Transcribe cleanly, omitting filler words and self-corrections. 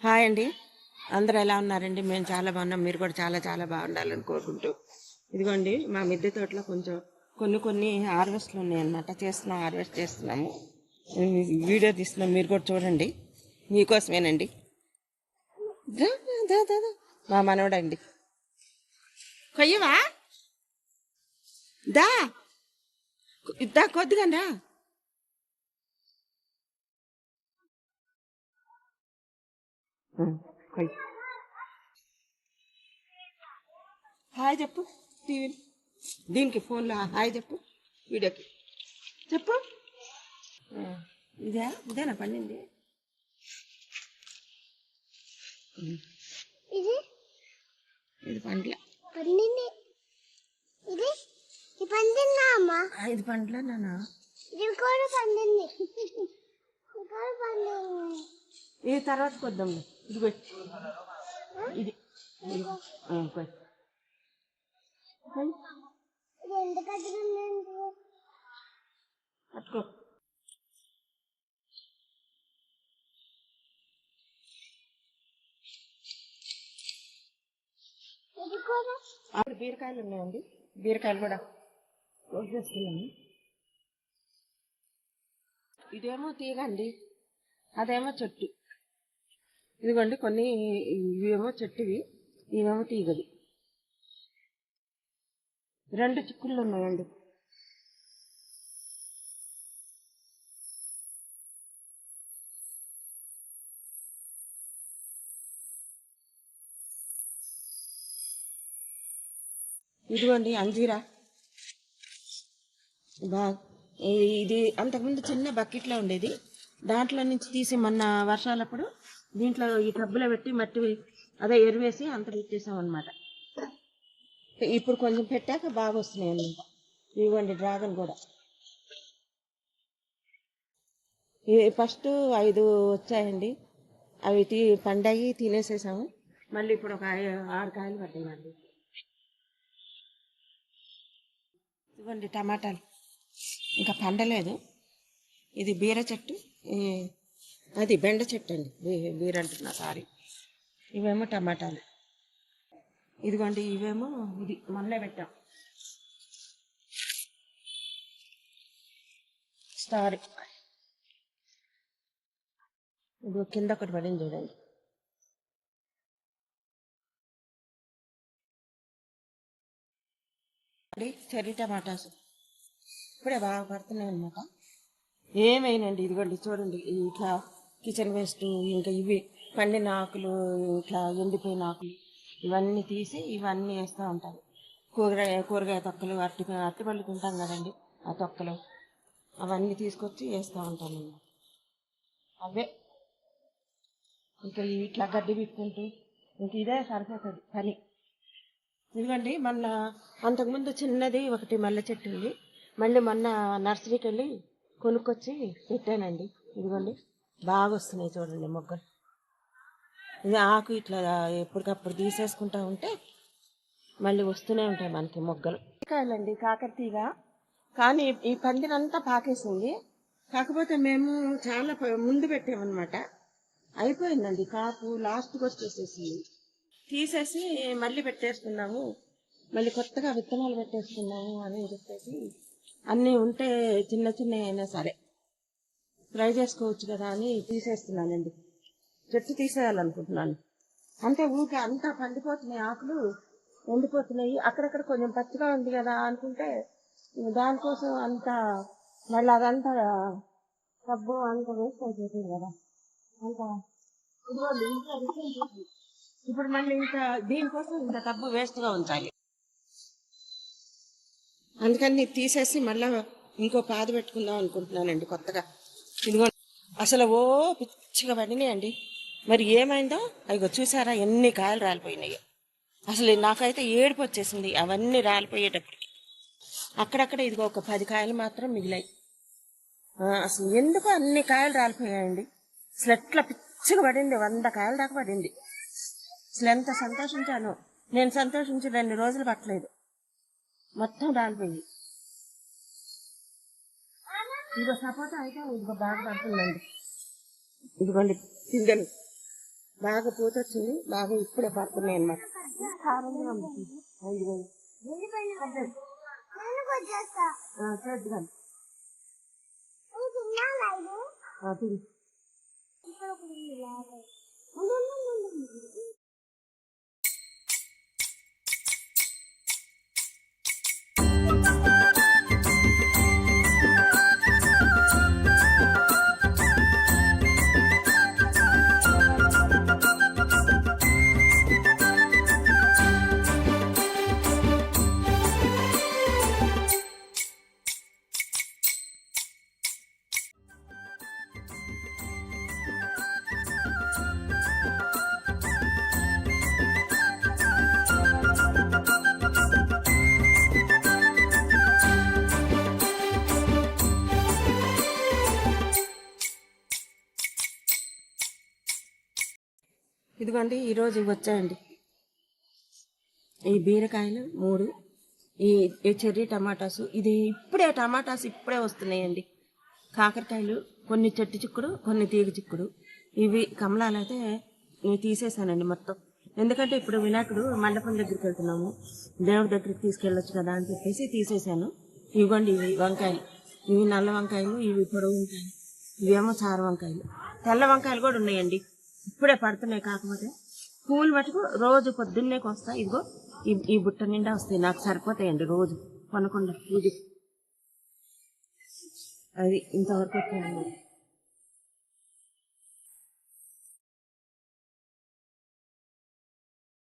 Hi అండి. అందరూ ఎలా ఉన్నారండి? మేము చాలా బాగున్నాం. మీరు కూడా చాలా చాలా బాగుండాలని కోరుకుంటూ ఇదిగోండి మా మిద్దె తోటలో కొంచెం కొన్ని హార్వెస్ట్లు ఉన్నాయన్నమాట. హార్వెస్ట్ చేస్తున్నాము. వీడియో తీస్తున్నాం, మీరు కూడా చూడండి. మీకోసమేనండి. దా, దా, దా, దా. మా మనవడండి. కొయ్యవా దా దా కొద్దిగా రా. కొయ్యి. హాయ్ చెప్పు. టీవీ దీనికి ఫోన్లో హాయ్ చెప్పు. వీడియోకి చెప్పు. ఇదేనా పండింది? ఇది ఇది పండ్ల పండింది. ఇది ఇది పండిందా అమ్మా? ఇది పండ్ల నాన్న. ఇది కూడా పండింది. ఇది కూడా పండింది. ఇది తర్వాత కొద్దాం. ఇది ఇది ఇది ఎంత కట్టుకుంది? పట్టుకో. ఇది కూడా అప్పుడు బీరకాయలు ఉన్నాయండి. బీరకాయలు కూడా కోసేస్తున్నాము. ఇదేమో తీగండి, అదేమో చెట్టు. ఇదిగోండి కొన్ని ఇవేమో చెట్టువి, ఇవేమో తీగది. రెండు చిక్కుళ్ళు ఉన్నాయండి. ఇదిగోండి అంజీరా. ఇది అంతకుముందు చిన్న బకెట్లో ఉండేది. దాంట్లో నుంచి తీసి మొన్న వర్షాలప్పుడు దీంట్లో ఈ టబ్బులో పెట్టి మట్టి అదే ఎరువేసి అంత పెట్టేసాం అనమాట. ఇప్పుడు కొంచెం పెట్టాక బాగా వస్తున్నాయి అన్నమాట. ఇవ్వండి డ్రాగన్ కూడా. ఫస్ట్ 5 వచ్చాయండి. అవి పండాయి తినేసేసాము. మళ్ళీ ఇప్పుడు ఒక 6 కాయలు పడ్డాయండి. ఇవ్వండి టమాటాలు ఇంకా పండలేదు. ఇది బీర చెట్టు, అది బెండ చెట్టు అండి. బీర అంటున్నా, సారీ. ఇవేమో టమాటాలు. ఇదిగోండి ఇవేమో ఇది మొన్నే పెట్టాం స్టార్. ఇది కింద ఒకటి పడింది చూడండి. చెర్రీ టమాటాస్ ఇప్పుడే బాగా పడుతున్నాయి అన్నమాట. ఏమైనండి ఇదిగోండి చూడండి. ఇట్లా కిచెన్ వేస్ట్, ఇంకా ఇవి పండిన ఆకులు, ఇట్లా ఎండిపోయిన ఆకులు ఇవన్నీ తీసి ఇవన్నీ వేస్తూ ఉంటారు. కూరగాయ తొక్కలు, అరటిపళ్ళు తింటాం కదండి, ఆ తొక్కలు అవన్నీ తీసుకొచ్చి వేస్తూ ఉంటాను. అవే ఇంకా ఇట్లా గడ్డి పెట్టుకుంటూ ఇంక ఇదే సరిపోతుంది పని. ఇదిగోండి మొన్న అంతకుముందు చిన్నది ఒకటి మల్లె చెట్టు ఉంది. మళ్ళీ మొన్న నర్సరీకి వెళ్ళి కొనుక్కొచ్చి పెట్టానండి. ఇదిగోండి బాగా వస్తున్నాయి చూడండి మొగ్గలు. ఇది ఆకు ఇట్లా ఎప్పటికప్పుడు తీసేసుకుంటా ఉంటే మళ్ళీ వస్తూనే ఉంటాయి మనకి మొగ్గలు. కాయలండి కాకరతీగ, కానీ ఈ పందిరంతా పాకేసింది. కాకపోతే మేము చాలా ముందు పెట్టామన్నమాట. అయిపోయిందండి కాపు, లాస్ట్కి వచ్చేసేసి తీసేసి మళ్ళీ పెట్టేసుకున్నాము. మళ్ళీ కొత్తగా విత్తనాలు పెట్టేసుకున్నాము అని చెప్పేసి అన్నీ ఉంటే చిన్న చిన్న అయినా సరే ట్రై చేసుకోవచ్చు కదా అని తీసేస్తున్నానండి. చెట్టు తీసేయాలనుకుంటున్నాను. అంటే ఊరికే అంతా పండిపోతున్నాయి, ఆకులు ఎండిపోతున్నాయి. అక్కడక్కడ కొంచెం పచ్చిగా ఉంది కదా అనుకుంటే దానికోసం అంతా మళ్ళీ అదంతా డబ్బు అంత వేస్ట్ అయిపోతుంది కదా. అంత ఇప్పుడు మళ్ళీ ఇంకా దీనికోసం ఇంత డబ్బు వేస్ట్గా ఉంచాలి. అందుకని తీసేసి మళ్ళీ ఇంకో పాదు పెట్టుకుందాం అనుకుంటున్నానండి కొత్తగా. ఇదిగో అసలు పిచ్చిగా పడినాయండి. మరి ఏమైందో అవి చూసారా, ఎన్ని కాయలు రాలిపోయినాయో. అసలు నాకైతే ఏడుపు వచ్చేసింది అవన్నీ రాలిపోయేటప్పటికి. అక్కడక్కడ ఇదిగో ఒక 10 కాయలు మాత్రం మిగిలాయి. అసలు ఎందుకు అన్ని కాయలు రాలిపోయాయండి. అసలు ఎట్లా పిచ్చిగా పడింది, 100 కాయల దాకా పడింది. అసలు ఎంత సంతోషించాను నేను. సంతోషించి 2 రోజులు పట్టలేదు, మొత్తం రాలిపోయి. ఇదిగో సపోటా అయితే ఇదిగో బాగా పడుతుందండి. ఇదిగోండి పిందెలు బాగా పూత వచ్చింది, బాగా ఇప్పుడే పడుతున్నాయి అన్నమాట. కారంగా ఉంది. ఇదిగో. నేను వచ్చేస్తా. చేద్దాం. ఇది తిన్నాలా ఇది? తిని. ఇక్కడ ఒకటి ఉంది లాగా. ఉండు. ఇదిగోండి ఈరోజు ఇవి వచ్చాయండి. ఈ బీరకాయలు 3, ఈ చెర్రీ టమాటాసు. ఇది ఇప్పుడే టమాటాస్ ఇప్పుడే వస్తున్నాయండి. కాకరకాయలు కొన్ని చెట్టు చిక్కుడు, కొన్ని తీగ చిక్కుడు. ఇవి కమలాలు అయితే నేను తీసేసానండి మొత్తం. ఎందుకంటే ఇప్పుడు వినాయకుడు మండపం దగ్గరికి వెళ్తున్నాము, దేవుడి దగ్గరికి తీసుకెళ్ళొచ్చు కదా అని చెప్పేసి తీసేసాను. ఇవ్వండి ఇవి వంకాయలు. ఇవి నల్ల వంకాయలు, ఇవి పొడవు వంకాయలు, ఇవేమో చారు వంకాయలు. తెల్ల వంకాయలు కూడా ఉన్నాయండి, ఇప్పుడే పడుతున్నాయి. కాకపోతే పూలు మటుకు రోజు పొద్దున్నే వస్తా. ఇదిగో ఈ బుట్ట నిండా వస్తాయి, నాకు సరిపోతాయండి రోజు కొనకుండా. ఇది అది ఇంతవరకు వచ్చాయండి.